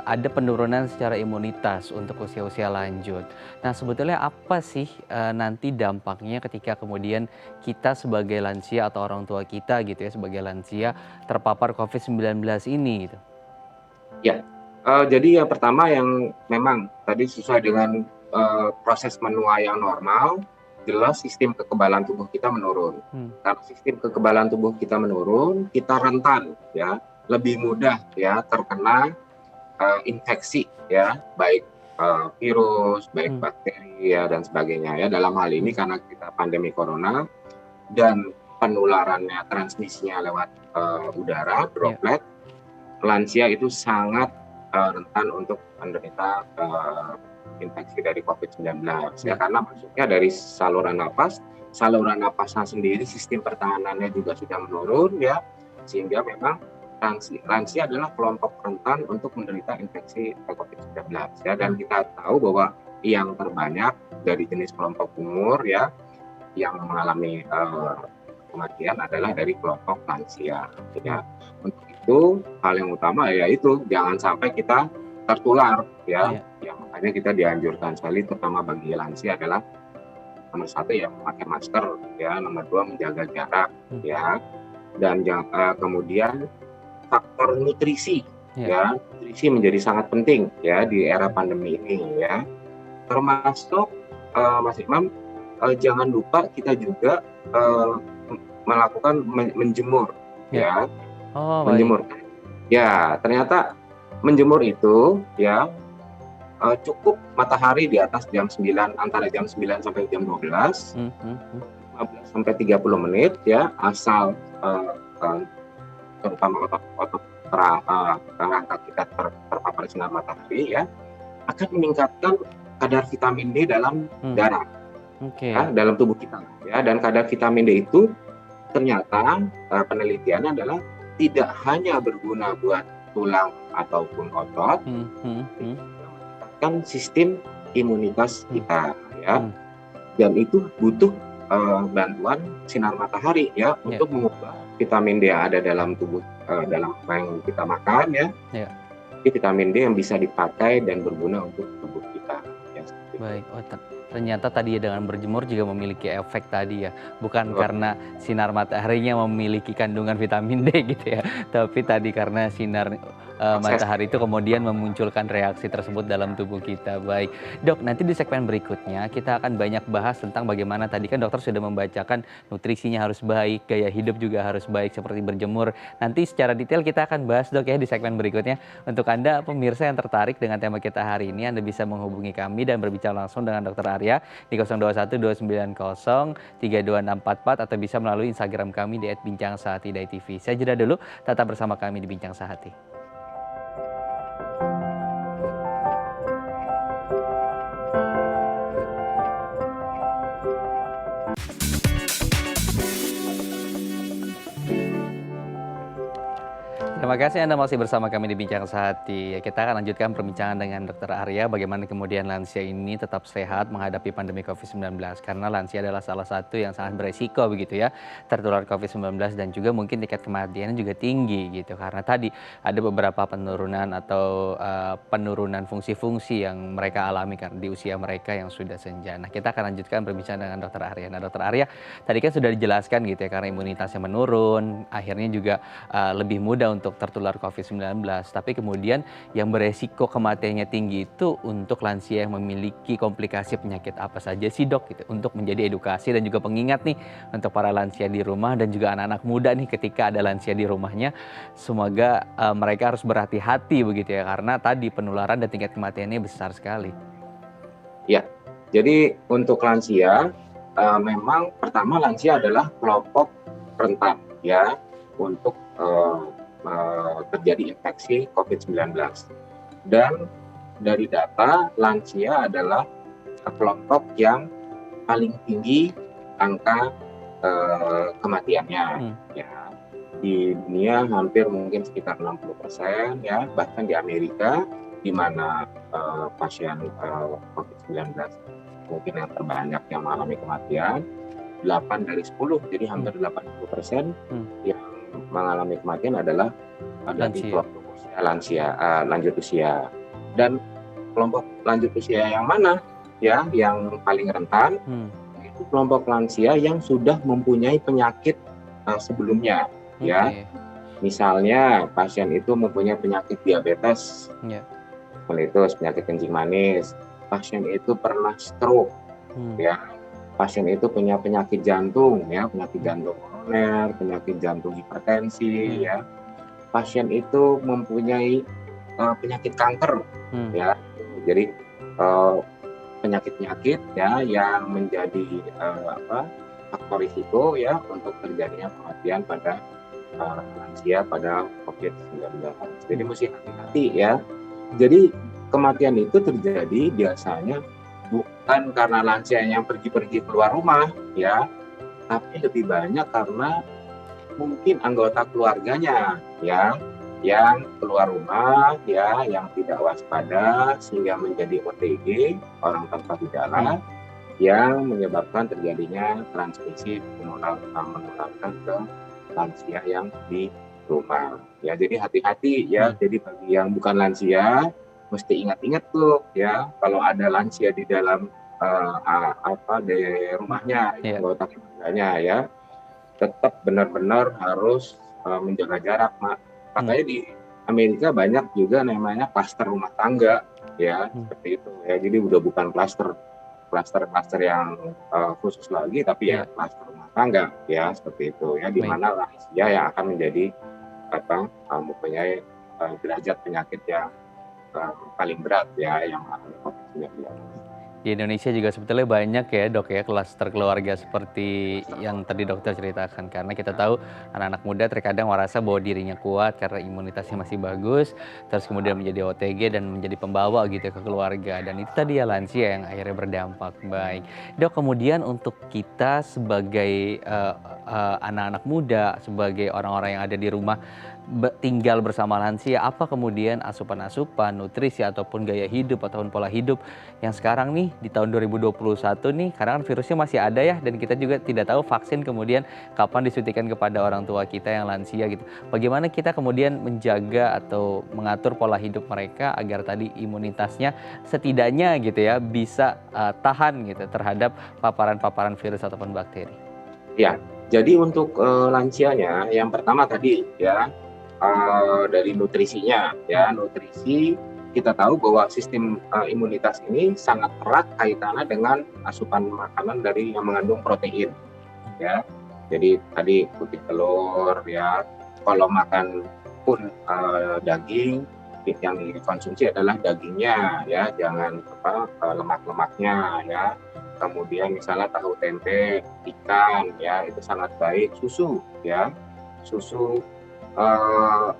ada penurunan secara imunitas untuk usia-usia lanjut. Nah, sebetulnya apa sih nanti dampaknya ketika kemudian kita sebagai lansia atau orang tua kita gitu ya sebagai lansia terpapar COVID-19 ini gitu? Ya, jadi yang pertama yang memang tadi sesuai dengan proses menua yang normal, jelas sistem kekebalan tubuh kita menurun. Karena sistem kekebalan tubuh kita menurun, kita rentan ya, lebih mudah ya terkena infeksi ya, baik virus, baik bakteri ya dan sebagainya ya. Dalam hal ini karena kita pandemi corona dan penularannya transmisinya lewat udara, droplet, lansia itu sangat rentan untuk menderita infeksi dari COVID-19 ya, karena masuknya dari saluran napasnya sendiri sistem pertahanannya juga sudah menurun ya, sehingga memang lansia adalah kelompok rentan untuk menderita infeksi COVID-19 ya, dan kita tahu bahwa yang terbanyak dari jenis kelompok umur ya yang mengalami kematian adalah dari kelompok lansia ya. Untuk itu hal yang utama yaitu jangan sampai kita tertular ya. Yang makanya kita dianjurkan sekali terutama bagi lansia adalah nomor 1 ya memakai masker ya, nomor 2 menjaga jarak ya, dan kemudian faktor nutrisi ya, nutrisi menjadi sangat penting ya di era pandemi ini ya. Termasuk Mas Imam, jangan lupa kita juga melakukan menjemur ya. Menjemur. Ya, ternyata menjemur itu ya cukup matahari di atas jam 9, antara jam 9 sampai jam 12, 15 sampai 30 menit ya, asal terutama otot rangka kita terpapar sinar matahari ya, akan meningkatkan kadar vitamin D dalam darah ya, dalam tubuh kita ya. Dan kadar vitamin D itu ternyata penelitiannya adalah tidak hanya berguna buat tulang ataupun otot, kan sistem imunitas kita ya, dan itu butuh bantuan sinar matahari ya untuk mengubah vitamin D yang ada dalam tubuh, dalam apa yang kita makan ya. Jadi vitamin D yang bisa dipakai dan berguna untuk tubuh kita ya. Baik, ternyata tadi ya dengan berjemur juga memiliki efek tadi ya, bukan karena sinar mataharinya memiliki kandungan vitamin D gitu ya, tapi tadi karena sinar matahari itu kemudian memunculkan reaksi tersebut dalam tubuh kita. Baik, dok, nanti di segmen berikutnya kita akan banyak bahas tentang bagaimana tadi kan dokter sudah membacakan nutrisinya harus baik, gaya hidup juga harus baik seperti berjemur. Nanti secara detail kita akan bahas dok ya di segmen berikutnya. Untuk Anda pemirsa yang tertarik dengan tema kita hari ini, Anda bisa menghubungi kami dan berbicara langsung dengan Dr. Arya di 021 290 32644 atau bisa melalui Instagram kami di @bincang-sehati.tv. Saya jeda dulu, tetap bersama kami di Bincang Sehati. Terima kasih Anda masih bersama kami di Bincang Sehati. Kita akan lanjutkan perbincangan dengan Dr. Arya bagaimana kemudian lansia ini tetap sehat menghadapi pandemi COVID-19. Karena lansia adalah salah satu yang sangat beresiko begitu ya tertular COVID-19 dan juga mungkin tingkat kematiannya juga tinggi gitu. Karena tadi ada beberapa penurunan atau penurunan fungsi-fungsi yang mereka alami kan di usia mereka yang sudah senja. Nah, kita akan lanjutkan perbincangan dengan Dr. Arya. Nah, Dr. Arya tadi kan sudah dijelaskan gitu ya karena imunitasnya menurun, akhirnya juga lebih mudah untuk untuk tertular COVID-19. Tapi kemudian yang beresiko kematiannya tinggi itu untuk lansia yang memiliki komplikasi penyakit apa saja sih dok? Gitu. Untuk menjadi edukasi dan juga pengingat nih untuk para lansia di rumah dan juga anak-anak muda nih ketika ada lansia di rumahnya. Semoga mereka harus berhati-hati begitu ya karena tadi penularan dan tingkat kematiannya besar sekali. Ya, jadi untuk lansia memang pertama lansia adalah kelompok rentan ya untuk terjadi infeksi COVID-19. Dan dari data lansia adalah kelompok yang paling tinggi angka kematiannya. Ya. Di dunia hampir mungkin sekitar 60% ya, bahkan di Amerika di mana pasien COVID-19 mungkin yang terbanyak yang mengalami kematian 8 dari 10, jadi hampir 80% yang mengalami kematian adalah di kelompok usia lanjut usia. Dan kelompok lanjut usia yang mana ya yang paling rentan itu kelompok lansia yang sudah mempunyai penyakit sebelumnya ya. Misalnya pasien itu mempunyai penyakit diabetes, melitus, penyakit kencing manis, pasien itu pernah stroke, ya, pasien itu punya penyakit jantung, ya, penyakit jantung koroner, penyakit jantung hipertensi, ya, pasien itu mempunyai penyakit kanker, ya, jadi penyakit-penyakit ya yang menjadi faktor risiko ya untuk terjadinya kematian pada lansia pada COVID-19. Jadi mesti hati-hati ya. Jadi kematian itu terjadi biasanya bukan karena lansia yang pergi-pergi keluar rumah ya, tapi lebih banyak karena mungkin anggota keluarganya ya yang keluar rumah ya, yang tidak waspada sehingga menjadi OTG, orang tanpa gejala, yang menyebabkan terjadinya transmisi menularkan ke lansia yang di rumah. Ya, jadi hati-hati ya. Jadi bagi yang bukan lansia mesti ingat-ingat tuh ya, kalau ada lansia di dalam di rumahnya, anggota keluarganya ya, tetap benar-benar harus menjaga jarak, Makanya di Amerika banyak juga namanya klaster rumah tangga ya, seperti itu ya. Jadi udah bukan klaster yang khusus lagi, tapi ya klaster rumah tangga ya, seperti itu ya, di mana lansia yang akan menjadi mempunyai derajat penyakit yang paling berat ya, yang mengalami COVID-19. Di Indonesia juga sebetulnya banyak ya dok ya klaster keluarga seperti yang tadi dokter ceritakan, karena kita tahu anak-anak muda terkadang merasa bahwa dirinya kuat karena imunitasnya masih bagus, terus kemudian menjadi OTG dan menjadi pembawa gitu ke keluarga, dan itu tadi ya lansia yang akhirnya berdampak. Baik dok, kemudian untuk kita sebagai anak-anak muda, sebagai orang-orang yang ada di rumah tinggal bersama lansia, apa kemudian asupan-asupan, nutrisi ataupun gaya hidup ataupun pola hidup yang sekarang nih di tahun 2021 nih, karena kan virusnya masih ada ya, dan kita juga tidak tahu vaksin kemudian kapan disuntikan kepada orang tua kita yang lansia gitu. Bagaimana kita kemudian menjaga atau mengatur pola hidup mereka agar tadi imunitasnya setidaknya gitu ya bisa tahan gitu terhadap paparan-paparan virus ataupun bakteri. Ya, jadi untuk lansianya yang pertama tadi ya, dari nutrisinya ya, nutrisi kita tahu bahwa sistem imunitas ini sangat erat kaitannya dengan asupan makanan dari yang mengandung protein ya. Jadi tadi putih telur ya, kalau makan pun daging, yang dikonsumsi adalah dagingnya ya, jangan lemak-lemaknya ya. Kemudian misalnya tahu, tempe, ikan ya, itu sangat baik. Susu ya, susu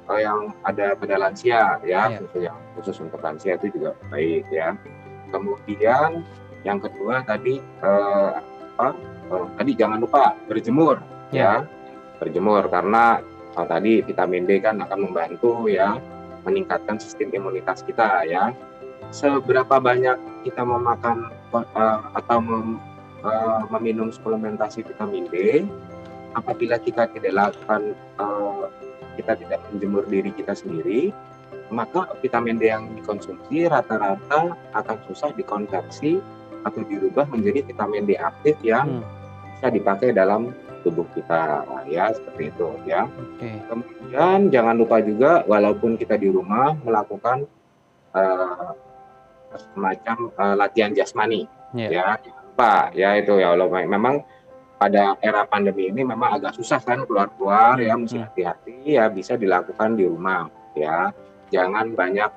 yang ada pada lansia ya, susu yang khusus untuk lansia itu juga baik ya. Kemudian yang kedua tadi tadi jangan lupa berjemur ya, berjemur karena tadi vitamin D kan akan membantu ya meningkatkan sistem imunitas kita ya. Seberapa banyak kita memakan atau meminum suplementasi vitamin D, apabila kita tidak lakukan, kita tidak menjemur diri kita sendiri, maka vitamin D yang dikonsumsi rata-rata akan susah dikonversi atau dirubah menjadi vitamin D aktif yang bisa dipakai dalam tubuh kita, ya seperti itu ya. Oke. Kemudian jangan lupa juga walaupun kita di rumah melakukan eh, semacam latihan jasmani, Ya. ya jangan lupa ya itu ya. Kalau memang pada era pandemi ini memang agak susah kan keluar-keluar ya, mesti hati-hati ya, bisa dilakukan di rumah ya. Jangan banyak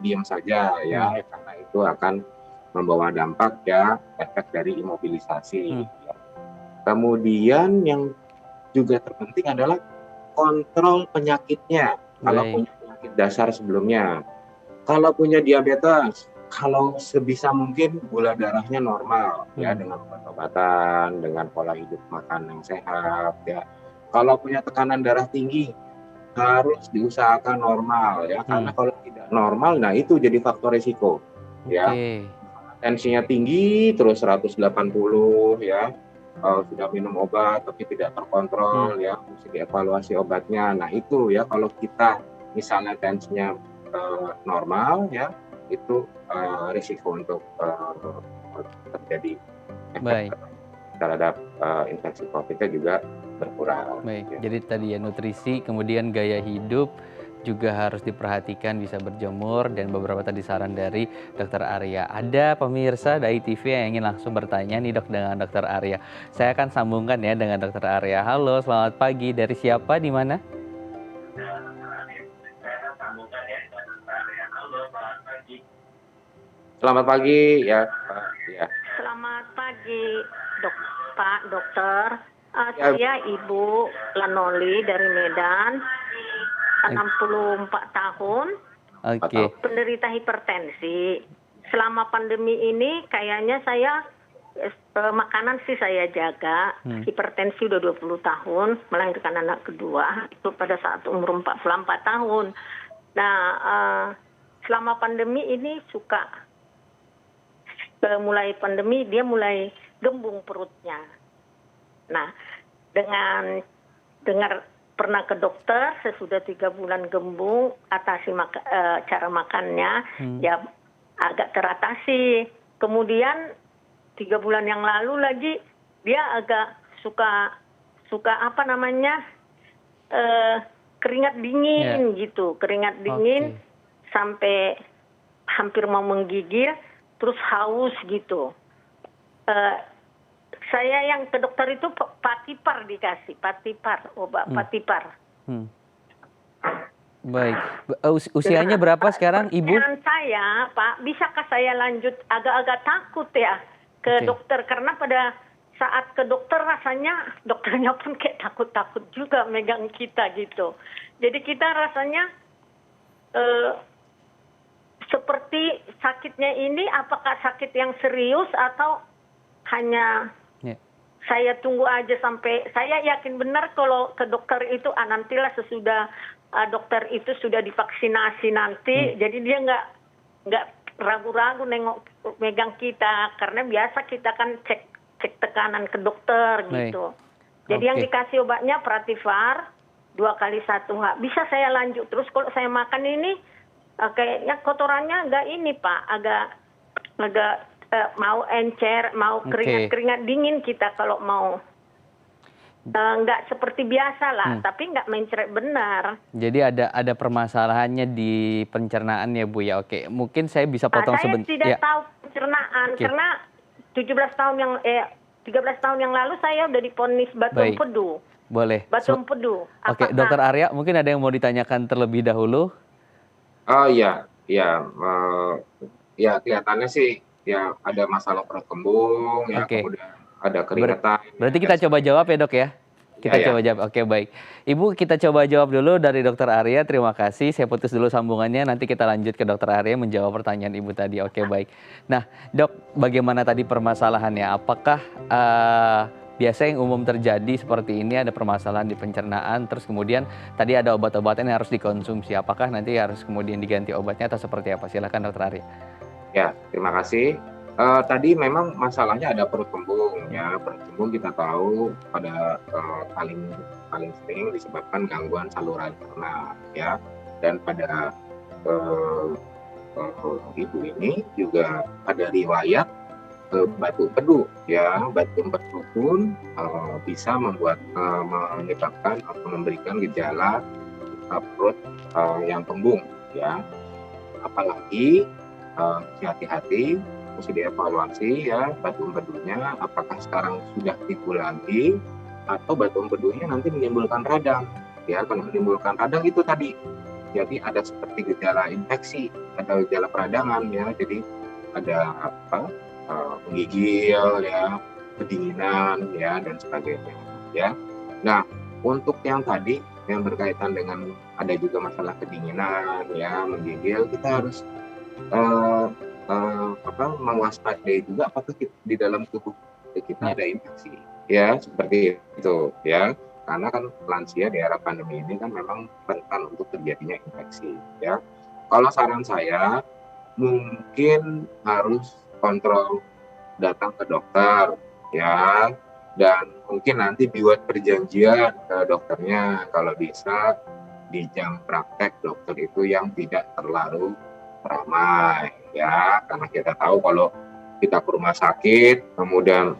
diam saja ya, karena itu akan membawa dampak ya, efek dari imobilisasi. Ya. Kemudian yang juga terpenting adalah kontrol penyakitnya. Kalau Baik. punya penyakit dasar sebelumnya, kalau punya diabetes, kalau sebisa mungkin gula darahnya normal ya, dengan obat-obatan, dengan pola hidup makan yang sehat ya. Kalau punya tekanan darah tinggi harus diusahakan normal ya, karena kalau tidak normal, nah itu jadi faktor risiko ya. Oke. Tensinya tinggi terus 180 ya, sudah minum obat tapi tidak terkontrol ya, mesti dievaluasi obatnya. Nah itu ya, kalau kita misalnya tensinya normal ya, itu risiko untuk terjadi Baik. efek terhadap infeksi COVID-nya juga berkurang. Baik, Ya. jadi tadi ya nutrisi, kemudian gaya hidup juga harus diperhatikan, bisa berjemur, dan beberapa tadi saran dari Dokter Arya. Ada pemirsa dari TV yang ingin langsung bertanya nih dok dengan Dokter Arya. Saya akan sambungkan ya dengan Dokter Arya. Halo, selamat pagi. Dari siapa, di mana? Selamat pagi ya Pak. Ya. Selamat pagi, Pak Dokter. Ya. Saya Ibu Lanoli dari Medan, 64 tahun, Oke. penderita hipertensi. Selama pandemi ini kayaknya saya makanan sih saya jaga. Hipertensi udah 20 tahun, melahirkan anak kedua itu pada saat umur 44 tahun. Nah, selama pandemi ini mulai pandemi dia mulai gembung perutnya. Nah, dengan dengar pernah ke dokter, sesudah 3 bulan gembung, atasi cara makannya, ya agak teratasi. Kemudian 3 bulan yang lalu lagi dia agak suka apa namanya keringat dingin gitu, keringat dingin sampai hampir mau menggigil, terus haus gitu. Saya yang ke dokter itu Patipar dikasih, obat Patipar. Baik. Usianya berapa sekarang, Ibu? Pertanyaan saya, Pak, bisakah saya lanjut? Agak-agak takut ya ke dokter, karena pada saat ke dokter rasanya dokternya pun kayak takut-takut juga megang kita gitu. Jadi kita rasanya seperti sakitnya ini apakah sakit yang serius atau hanya saya tunggu aja sampai saya yakin benar kalau ke dokter itu nantilah sesudah dokter itu sudah divaksinasi nanti, jadi dia nggak ragu-ragu nengok megang kita, karena biasa kita kan cek tekanan ke dokter gitu. Jadi yang dikasih obatnya Pratifar 2 kali 1 bisa saya lanjut terus. Kalau saya makan ini kayaknya kotorannya agak ini Pak, agak mau encer, mau keringat dingin kita kalau mau. Nggak seperti biasa lah, tapi nggak mencret benar. Jadi ada permasalahannya di pencernaan ya Bu ya. Oke, mungkin saya bisa potong sebentar. Saya tidak tahu pencernaan karena 13 tahun yang lalu saya udah divonis batu empedu. Boleh. Batu empedu. Oke, Dokter Arya, mungkin ada yang mau ditanyakan terlebih dahulu? Oh iya, ya kelihatannya sih ya ada masalah perut kembung ya, kemudian ada keringetan. Berarti kita coba jawab ya dok ya? Kita coba jawab, oke baik. Ibu kita coba jawab dulu dari Dokter Arya, terima kasih. Saya putus dulu sambungannya, nanti kita lanjut ke Dokter Arya menjawab pertanyaan Ibu tadi, oke baik. Nah dok, bagaimana tadi permasalahannya? Apakah biasa yang umum terjadi seperti ini, ada permasalahan di pencernaan, terus kemudian tadi ada obat-obatan yang harus dikonsumsi, apakah nanti harus kemudian diganti obatnya atau seperti apa? Silakan Dokter Arya. Ya, terima kasih. Tadi memang masalahnya ada perut kembung ya. Perut kembung kita tahu pada paling sering disebabkan gangguan saluran cerna ya. Dan pada ibu ini juga ada riwayat ke batu empedu ya. Batu empedu pun bisa menyebabkan atau memberikan gejala perut yang kembung ya. Apalagi hati-hati, mesti dievaluasi ya batu empedunya, apakah sekarang sudah timbul lagi atau batu empedunya nanti menimbulkan radang ya. Kalau menimbulkan radang itu tadi, jadi ada seperti gejala infeksi, ada gejala peradangan ya. Jadi ada menggigil ya, kedinginan ya, dan sebagainya ya. Nah, untuk yang tadi yang berkaitan dengan ada juga masalah kedinginan ya, menggigil, kita harus mewaspadai juga apakah di dalam tubuh kita ada infeksi ya, seperti itu ya. Karena kan lansia di era pandemi ini kan memang rentan untuk terjadinya infeksi ya. Kalau saran saya mungkin harus kontrol, datang ke dokter ya, dan mungkin nanti buat perjanjian ke dokternya kalau bisa di jam praktek dokter itu yang tidak terlalu ramai ya, karena kita tahu kalau kita ke rumah sakit kemudian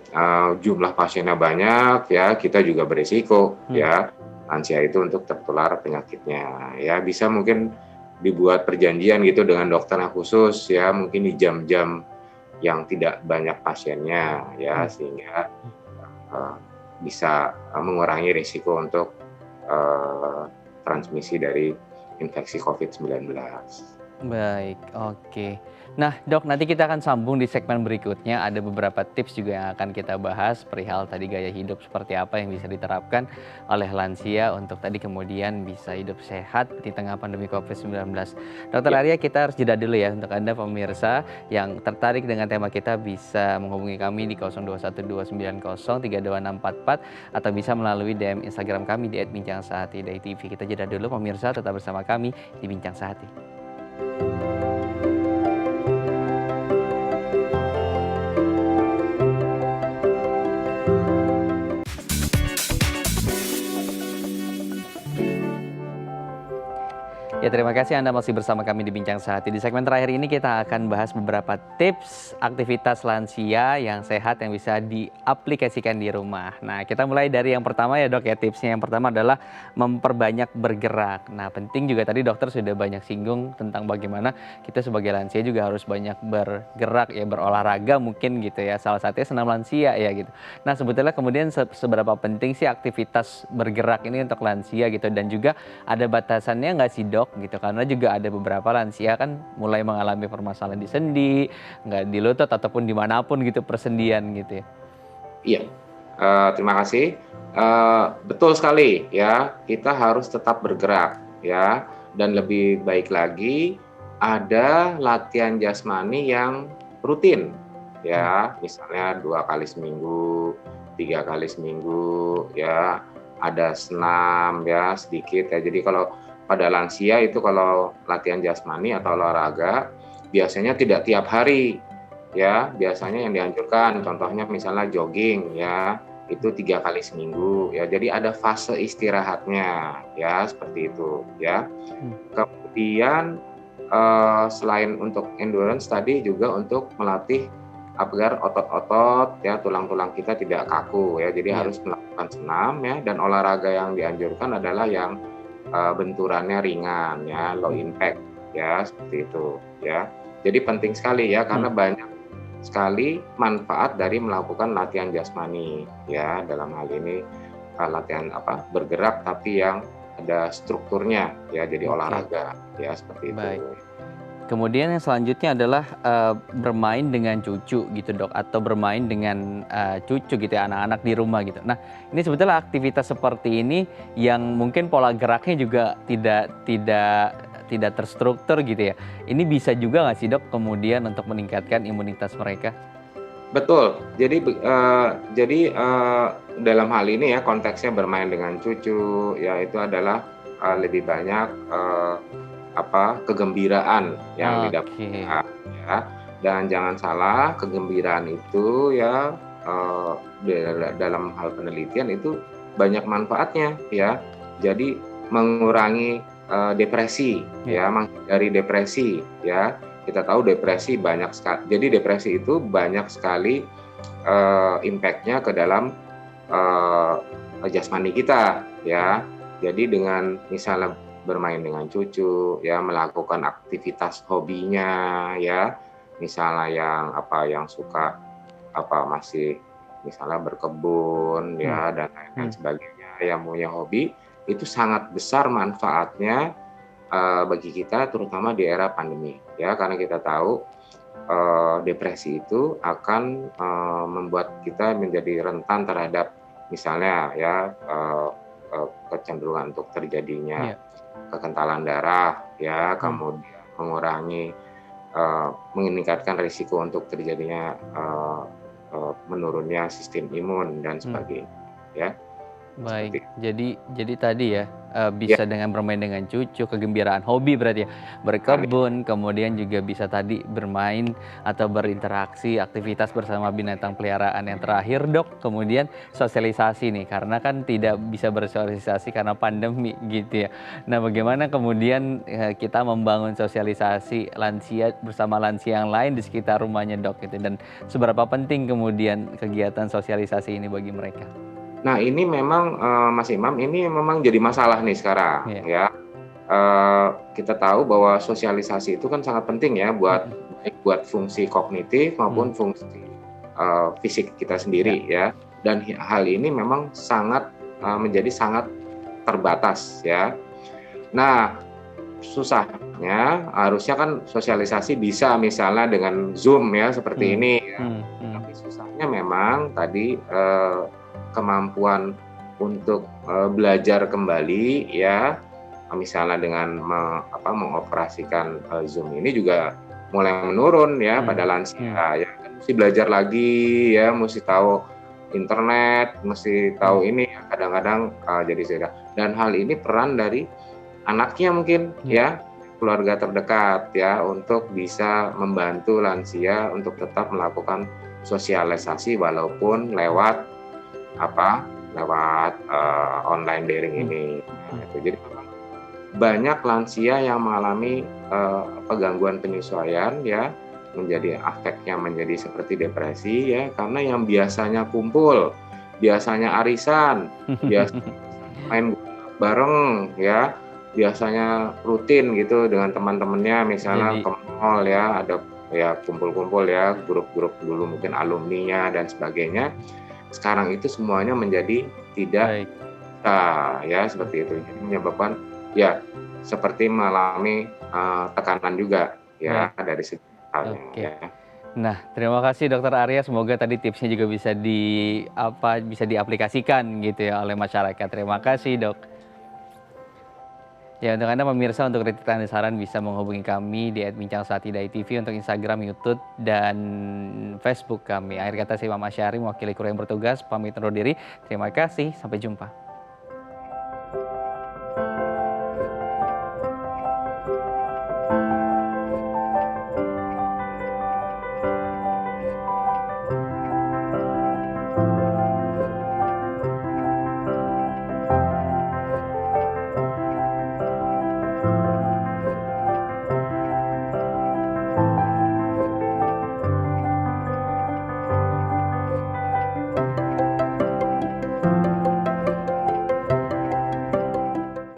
jumlah pasiennya banyak ya, kita juga berisiko ya lansia itu untuk tertular penyakitnya ya. Bisa mungkin dibuat perjanjian gitu dengan dokter yang khusus ya, mungkin di jam-jam yang tidak banyak pasiennya ya, sehingga bisa mengurangi risiko untuk transmisi dari infeksi COVID-19. Baik, oke. Nah, Dok, nanti kita akan sambung di segmen berikutnya. Ada beberapa tips juga yang akan kita bahas perihal tadi gaya hidup seperti apa yang bisa diterapkan oleh lansia untuk tadi kemudian bisa hidup sehat di tengah pandemi COVID-19. Dokter Arya, kita harus jeda dulu ya. Untuk Anda pemirsa yang tertarik dengan tema kita bisa menghubungi kami di 0212903244 atau bisa melalui DM Instagram kami di @bincang-sehati.tv. Kita jeda dulu pemirsa, tetap bersama kami di Bincang Sehati. Ya, terima kasih Anda masih bersama kami di Bincang Sehati. Di segmen terakhir ini kita akan bahas beberapa tips aktivitas lansia yang sehat yang bisa diaplikasikan di rumah. Nah, kita mulai dari yang pertama ya, Dok ya. Tipsnya yang pertama adalah memperbanyak bergerak. Nah, penting juga tadi dokter sudah banyak singgung tentang bagaimana kita sebagai lansia juga harus banyak bergerak ya, berolahraga mungkin gitu ya. Salah satunya senam lansia ya gitu. Nah, sebetulnya kemudian seberapa penting sih aktivitas bergerak ini untuk lansia gitu, dan juga ada batasannya nggak sih, Dok? Gitu, karena juga ada beberapa lansia kan mulai mengalami permasalahan di sendi, nggak di lutut ataupun dimanapun gitu persendian gitu ya. Iya, terima kasih. Betul sekali ya, kita harus tetap bergerak ya, dan lebih baik lagi ada latihan jasmani yang rutin ya, misalnya 2 kali seminggu, 3 kali seminggu ya, ada senam ya sedikit ya. Jadi kalau pada lansia itu kalau latihan jasmani atau olahraga biasanya tidak tiap hari ya, biasanya yang dianjurkan contohnya misalnya jogging ya, itu 3 kali seminggu ya. Jadi ada fase istirahatnya ya, seperti itu ya. Kemudian selain untuk endurance tadi juga untuk melatih agar otot-otot ya, tulang-tulang kita tidak kaku ya. Jadi harus melakukan senam ya, dan olahraga yang dianjurkan adalah yang benturannya ringan ya, low impact ya, seperti itu ya. Jadi penting sekali ya, karena banyak sekali manfaat dari melakukan latihan jasmani ya, dalam hal ini latihan bergerak tapi yang ada strukturnya ya, jadi olahraga ya, seperti itu. Baik. Kemudian yang selanjutnya adalah bermain dengan cucu gitu, Dok, atau bermain dengan cucu gitu ya, anak-anak di rumah gitu. Nah, ini sebetulnya aktivitas seperti ini yang mungkin pola geraknya juga tidak terstruktur gitu ya. Ini bisa juga nggak sih, Dok, kemudian untuk meningkatkan imunitas mereka? Betul. Jadi dalam hal ini ya, konteksnya bermain dengan cucu ya, itu adalah lebih banyak kegembiraan yang didapatkan ya. Dan jangan salah, kegembiraan itu ya dalam hal penelitian itu banyak manfaatnya ya. Jadi mengurangi depresi ya, menghindari depresi ya. kita tahu depresi banyak sekali. Jadi depresi itu banyak sekali impact-nya ke dalam jasmani kita, ya. Jadi dengan misalnya bermain dengan cucu, ya, melakukan aktivitas hobinya, ya, misalnya yang suka masih misalnya berkebun, ya, dan lain-lain sebagainya, yang punya hobi, itu sangat besar manfaatnya bagi kita, terutama di era pandemi, ya, karena kita tahu depresi itu akan membuat kita menjadi rentan terhadap misalnya, ya, kecenderungan untuk terjadinya kekentalan darah, ya, kemudian meningkatkan risiko untuk terjadinya menurunnya sistem imun dan sebagainya, ya. Baik, jadi tadi ya bisa dengan bermain dengan cucu, kegembiraan hobi berarti ya, berkebun, kemudian juga bisa tadi bermain atau berinteraksi, aktivitas bersama binatang peliharaan. Yang terakhir Dok, kemudian sosialisasi nih, karena kan tidak bisa bersosialisasi karena pandemi gitu ya. Nah, bagaimana kemudian kita membangun sosialisasi lansia bersama lansia yang lain di sekitar rumahnya Dok gitu, dan seberapa penting kemudian kegiatan sosialisasi ini bagi mereka? Nah, ini memang Mas Imam, ini memang jadi masalah nih sekarang, ya. Kita tahu bahwa sosialisasi itu kan sangat penting ya baik buat fungsi kognitif maupun fungsi fisik kita sendiri, ya. Dan hal ini memang menjadi sangat terbatas, ya. Nah, susahnya harusnya kan sosialisasi bisa misalnya dengan Zoom, ya, seperti ini, ya. Tapi susahnya memang tadi kemampuan untuk belajar kembali, ya, misalnya dengan mengoperasikan Zoom ini juga mulai menurun, ya, pada lansia, ya, kan mesti belajar lagi, ya, mesti tahu internet, mesti tahu ini, ya, kadang-kadang jadi susah. Dan hal ini peran dari anaknya mungkin, ya, keluarga terdekat, ya, untuk bisa membantu lansia untuk tetap melakukan sosialisasi walaupun lewat online daring ini. Jadi banyak lansia yang mengalami gangguan penyesuaian, ya, afeknya menjadi seperti depresi, ya, karena yang biasanya kumpul, biasanya arisan, biasanya main bareng, ya, biasanya rutin gitu dengan teman-temannya, misalnya ke mall, ya, ada ya kumpul-kumpul, ya, grup-grup dulu mungkin alumninya dan sebagainya. Sekarang itu semuanya menjadi tidak ya, seperti itu. Jadi menyebabkan, ya, seperti mengalami tekanan juga, ya, dari segi mentalnya, ya. Nah, terima kasih Dokter Arya. Semoga tadi tipsnya juga bisa bisa diaplikasikan gitu ya oleh masyarakat. Terima kasih, Dok. Ya, untuk Anda pemirsa, untuk kritik dan saran bisa menghubungi kami di @bincangsaat.id.tv untuk Instagram, YouTube, dan Facebook kami. Akhir kata, saya Imam Asyari, mewakili kru yang bertugas, pamit undur diri. Terima kasih, sampai jumpa.